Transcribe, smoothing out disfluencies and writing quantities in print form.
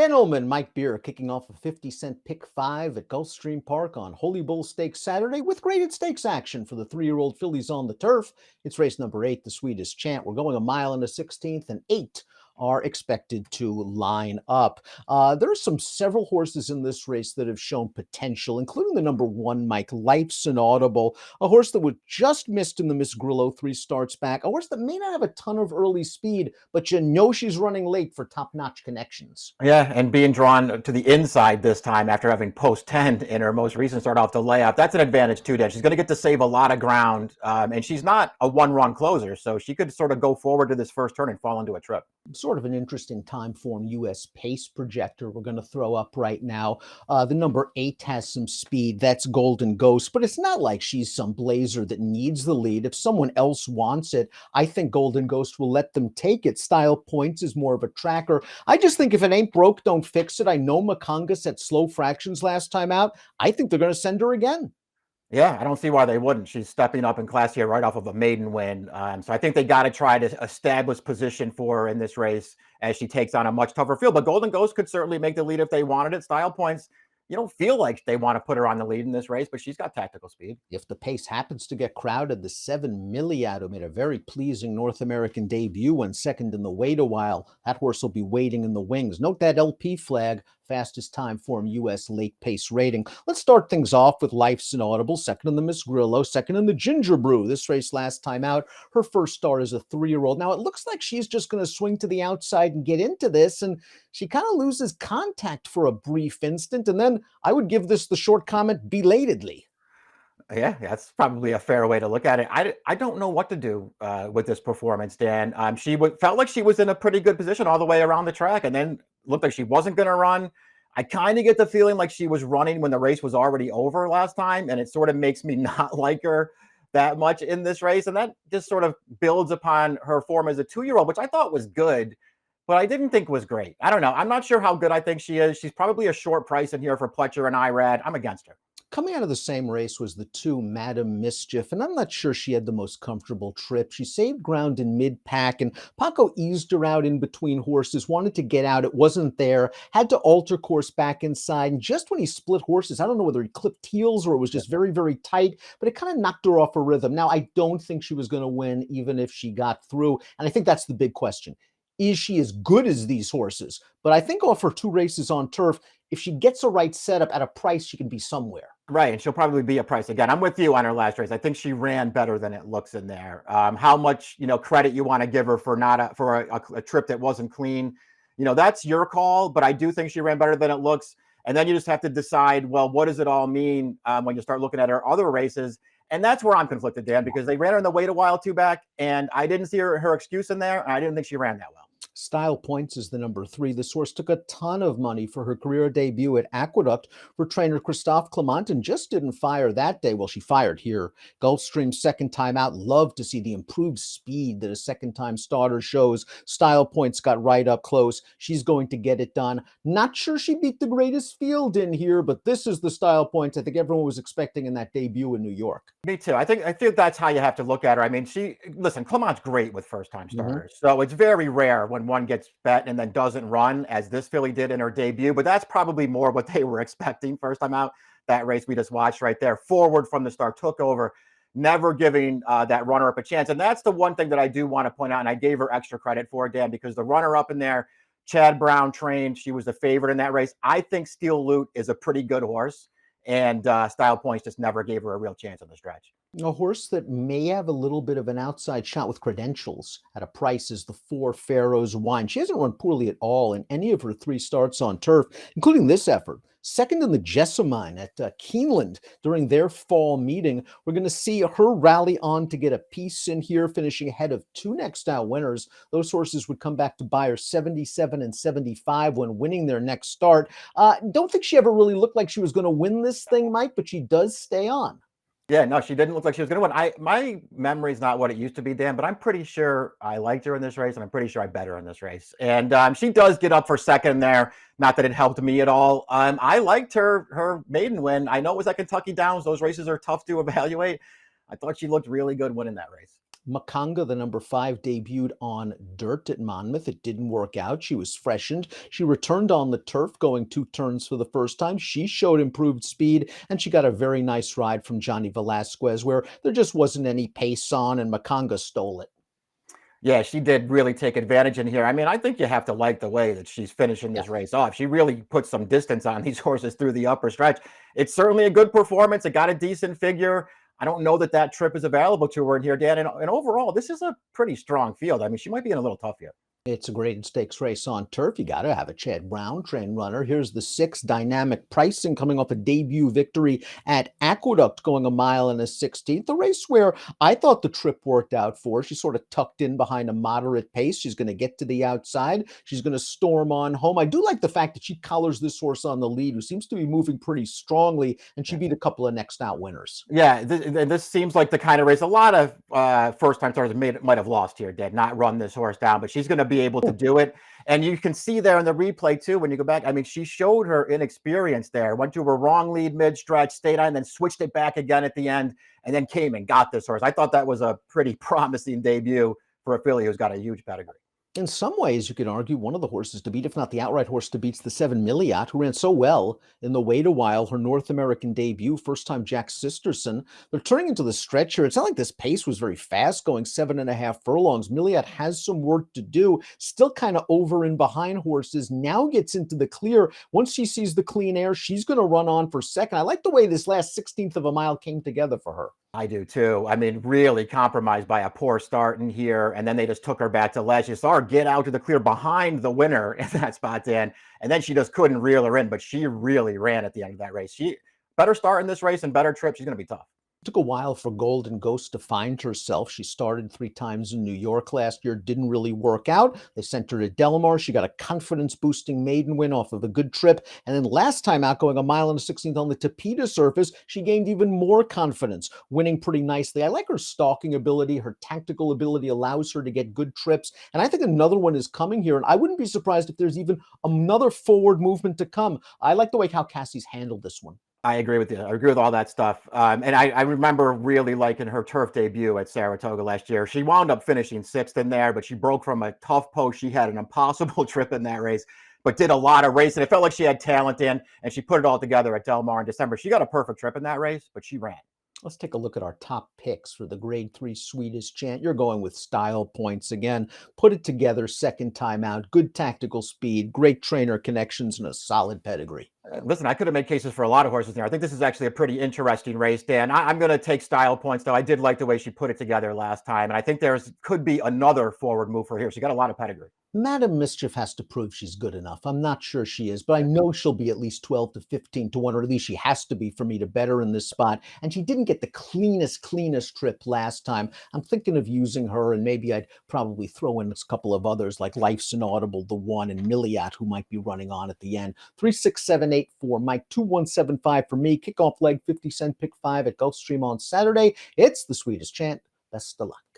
Dan Illman, Mike Beer kicking off a 50-cent pick five at Gulfstream Park on Holy Bull Stakes Saturday with graded stakes action for the 3-year-old fillies on the turf. It's race number 8, the Sweetest Chant. We're going a mile and a 16th, and 8 are expected to line up. There are several horses in this race that have shown potential, including the number 1, Mike, Life's an Audible, a horse that was just missed in the Miss Grillo 3 starts back, a horse that may not have a ton of early speed, but you know she's running late for top-notch connections. Yeah, and being drawn to the inside this time after having post 10 in her most recent start off the layout, that's an advantage too, Dan. She's going to get to save a lot of ground, and she's not a one-run closer, so she could sort of go forward to this first turn and fall into a trip. Sort of an interesting time form U.S. pace projector we're going to throw up right now. The number 8 has some speed. That's Golden Ghost, but it's not like she's some blazer that needs the lead. If someone else wants it, I think Golden Ghost will let them take it. Style Points is more of a tracker. I just think if it ain't broke, don't fix it. I know Manga set slow fractions last time out. I think they're going to send her again. Yeah, I don't see why they wouldn't. She's stepping up in class here right off of a maiden win. So I think they got to try to establish position for her in this race as she takes on a much tougher field. But Golden Ghost could certainly make the lead if they wanted it. Style Points, you don't feel like they want to put her on the lead in this race, but she's got tactical speed. If the pace happens to get crowded, the 7 Milliot, who made a very pleasing North American debut, went second in the wait a while. That horse will be waiting in the wings. Note that LP flag, fastest time form U.S. late pace rating. Let's start things off with Life's an Audible, second in the Miss Grillo, second in the Ginger Brew. This race last time out, her first start as a 3-year-old. Now, it looks like she's just going to swing to the outside and get into this, and she kind of loses contact for a brief instant, and then I would give this the short comment, belatedly. Yeah, that's probably a fair way to look at it. I don't know what to do with this performance, Dan. She felt like she was in a pretty good position all the way around the track, and then looked like she wasn't going to run. I kind of get the feeling like she was running when the race was already over last time, and it sort of makes me not like her that much in this race. And that just sort of builds upon her form as a 2-year-old, which I thought was good, but I didn't think was great. I don't know. I'm not sure how good I think she is. She's probably a short price in here for Pletcher and Irad. I'm against her. Coming out of the same race was the 2 Madam Mischief, and I'm not sure she had the most comfortable trip. She saved ground in mid-pack, and Paco eased her out in between horses, wanted to get out. It wasn't there, had to alter course back inside, and just when he split horses, I don't know whether he clipped heels or it was just very, very tight, but it kind of knocked her off her rhythm. Now, I don't think she was going to win, even if she got through, and I think that's the big question. Is she as good as these horses? But I think off her 2 races on turf, if she gets a right setup at a price, she can be somewhere. Right, and she'll probably be a price again. I'm with you on her last race. I think she ran better than it looks in there. How much credit you want to give her for not for a trip that wasn't clean, that's your call. But I do think she ran better than it looks. And then you just have to decide, well, what does it all mean when you start looking at her other races? And that's where I'm conflicted, Dan, because they ran her in the wait a while 2 back, and I didn't see her excuse in there, and I didn't think she ran that well. Style Points is the number 3. This horse took a ton of money for her career debut at Aqueduct for trainer Christophe Clement and just didn't fire that day. Well, she fired here. Gulfstream's second time out. Love to see the improved speed that a second-time starter shows. Style Points got right up close. She's going to get it done. Not sure she beat the greatest field in here, but this is the Style Points I think everyone was expecting in that debut in New York. Me too. I think that's how you have to look at her. I mean, Clement's great with first-time starters, so it's very rare when one gets bet and then doesn't run, as this filly did in her debut. But that's probably more what they were expecting first time out. That race we just watched right there, forward from the start, took over, never giving that runner-up a chance. And that's the one thing that I do want to point out, and I gave her extra credit for, Dan, because the runner-up in there, Chad Brown trained. She was the favorite in that race. I think Steel Loot is a pretty good horse, and Style Points just never gave her a real chance on the stretch. A horse that may have a little bit of an outside shot with credentials at a price is the 4 Pharaoh's Wine. She hasn't run poorly at all in any of her 3 starts on turf, including this effort. Second in the Jessamine at Keeneland during their fall meeting. We're going to see her rally on to get a piece in here, finishing ahead of 2 next out winners. Those horses would come back to buy her 77 and 75 when winning their next start. Don't think she ever really looked like she was going to win this thing, Mike, but she does stay on. Yeah, no, she didn't look like she was going to win. My memory's not what it used to be, Dan, but I'm pretty sure I liked her in this race, and I'm pretty sure I bet her in this race. And she does get up for second there. Not that it helped me at all. I liked her maiden win. I know it was at Kentucky Downs. Those races are tough to evaluate. I thought she looked really good winning that race. Makanga, the number 5, debuted on dirt at Monmouth. It didn't work out. She was freshened. She returned on the turf, going 2 turns for the first time. She showed improved speed, and she got a very nice ride from Johnny Velasquez, where there just wasn't any pace on, and Makanga stole it. Yeah, she did really take advantage in here. I mean, I think you have to like the way that she's finishing Yeah. this race off. She really put some distance on these horses through the upper stretch. It's certainly a good performance. It got a decent figure. I don't know that that trip is available to her in here, Dan. And overall, this is a pretty strong field. I mean, she might be in a little tough here. It's a graded stakes race on turf. You got to have a Chad Brown train runner. Here's the 6, Dynamic Pricing, coming off a debut victory at Aqueduct, going 1.16 miles. The race where I thought the trip worked out for her. She sort of tucked in behind a moderate pace. She's going to get to the outside. She's going to storm on home. I do like the fact that she collars this horse on the lead, who seems to be moving pretty strongly, and she beat a couple of next out winners. Yeah, this seems like the kind of race a lot of first-time starters might have lost here, did not run this horse down, but she's going to be able to do it. And you can see there in the replay, too, when you go back, I mean, she showed her inexperience there, went to a wrong lead mid-stretch, stayed on, then switched it back again at the end, and then came and got this horse. I thought that was a pretty promising debut for a filly who's got a huge pedigree. In some ways, you could argue one of the horses to beat, if not the outright horse to beat's the 7, Milliot, who ran so well in the Wait a While, her North American debut, first-time Jack Sisterson. They're turning into the stretch here. It's not like this pace was very fast, going 7.5 furlongs. Milliot has some work to do, still kind of over and behind horses, now gets into the clear. Once she sees the clean air, she's going to run on for second. I like the way this last 16th of a mile came together for her. I do too. I mean, really compromised by a poor start in here. And then they just took her back to ledge. You saw her get out to the clear behind the winner in that spot, Dan. And then she just couldn't reel her in, but she really ran at the end of that race. She better start in this race and better trip. She's going to be tough. It took a while for Golden Ghost to find herself. She started 3 times in New York last year, didn't really work out. They sent her to Delamar. She got a confidence-boosting maiden win off of a good trip. And then last time out, going 1.16 miles on the Tapeta surface, she gained even more confidence, winning pretty nicely. I like her stalking ability. Her tactical ability allows her to get good trips. And I think another one is coming here. And I wouldn't be surprised if there's even another forward movement to come. I like the way how Cassie's handled this one. I agree with you. I agree with all that stuff. And I remember really liking her turf debut at Saratoga last year. She wound up finishing 6th in there, but she broke from a tough post. She had an impossible trip in that race, but did a lot of racing. It felt like she had talent in, and she put it all together at Del Mar in December. She got a perfect trip in that race, but she ran. Let's take a look at our top picks for the Grade 3 Sweetest Chant. You're going with style points again. Put it together, second time out, good tactical speed, great trainer connections, and a solid pedigree. Listen, I could have made cases for a lot of horses there. I think this is actually a pretty interesting race, Dan. I'm going to take style points, though. I did like the way she put it together last time, and I think could be another forward move for her here. She got a lot of pedigree. Madam Mischief has to prove she's good enough. I'm not sure she is, but I know she'll be at least 12 to 15 to 1, or at least she has to be for me to bet her in this spot. And she didn't get the cleanest trip last time. I'm thinking of using her, and maybe I'd probably throw in a couple of others like Life's an Audible, the 1, and Milliot, who might be running on at the end. 3, 6, 7, 8, 4. Mike, 2175 for me. Kickoff leg, 50-cent pick 5 at Gulfstream on Saturday. It's the Sweetest Chant. Best of luck.